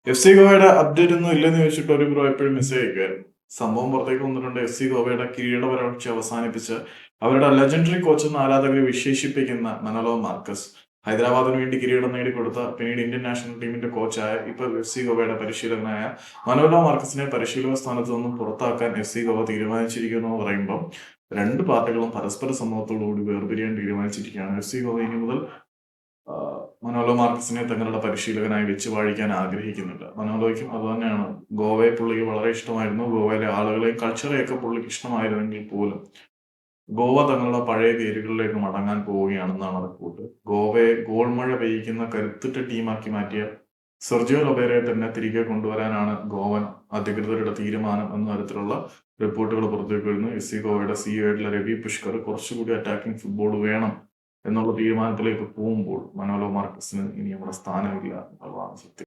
FC ഗോവയുടെ update ഒന്നും ഇല്ലെന്ന് ചോദിച്ചിട്ട് ഒരു ബ്രോ എപ്പോഴും മെസ്സേജ് അയക്കുമായിരുന്നു. സംഭവം പുറത്തേക്ക് വന്നിട്ടുണ്ട്. FC ഗോവയുടെ കിരീടപരാക്ഷ അവസാനിപ്പിച്ച് അവരുടെ ലെജൻഡറി കോച്ച് എന്ന ആരാധകരെ വിശേഷിപ്പിക്കുന്ന മനോലോ മാർക്കസ് ഹൈദരാബാദിന് വേണ്ടി കിരീടം നേടിക്കൊടുത്ത പിന്നീട് ഇന്ത്യൻ നാഷണൽ ടീമിന്റെ കോച്ചായ ഇപ്പോൾ FC ഗോവയുടെ പരിശീലകനായ മനോലോ മാർക്കസിനെ പരിശീലക സ്ഥാനത്ത് നിന്നും പുറത്താക്കാൻ FC ഗോവ തീരുമാനിച്ചിരിക്കുന്നു എന്ന് പറയുമ്പോൾ രണ്ട് പാർട്ടികളും പരസ്പര സമ്മതത്തോടുകൂടി വേർപിരിയാൻ തീരുമാനിച്ചിരിക്കുകയാണ്. FC ഗോവ ഇനി മുതൽ മനോലോ മാർക്കസിനെ തങ്ങളുടെ പരിശീലകനായി വെച്ച് വാഴിക്കാൻ ആഗ്രഹിക്കുന്നില്ല. മനോലോയ്ക്കും അത് തന്നെയാണ്. ഗോവയെ പുള്ളിക്ക് വളരെ ഇഷ്ടമായിരുന്നു. ഗോവയിലെ ആളുകളെയും കൾച്ചറെയൊക്കെ പുള്ളിക്ക് ഇഷ്ടമായിരുന്നെങ്കിൽ പോലും ഗോവ തങ്ങളുടെ പഴയ പേരുകളിലേക്ക് മടങ്ങാൻ പോവുകയാണെന്നാണ് റിപ്പോർട്ട്. ഗോവയെ ഗോൾമഴ പെയ്യിക്കുന്ന കരുത്തുറ്റ ടീമാക്കി മാറ്റിയ സെർജിയോ ലൊബേരയെ തന്നെ തിരികെ കൊണ്ടുവരാനാണ് ഗോവൻ അധികൃതരുടെ തീരുമാനം എന്ന തരത്തിലുള്ള റിപ്പോർട്ടുകൾ പുറത്തേക്ക് വരുന്നു. FC ഗോവയുടെ CEO ആയിട്ടുള്ള രവി പുഷ്കർ കുറച്ചുകൂടി അറ്റാക്കിംഗ് ഫുട്ബോൾ വേണം എന്നുള്ള തീരുമാനത്തിലേക്ക് പോകുമ്പോൾ മനോലോ മാർക്കസിന് ഇനി അവിടെ സ്ഥാനമില്ല എന്നുള്ളതാണ് സത്യം.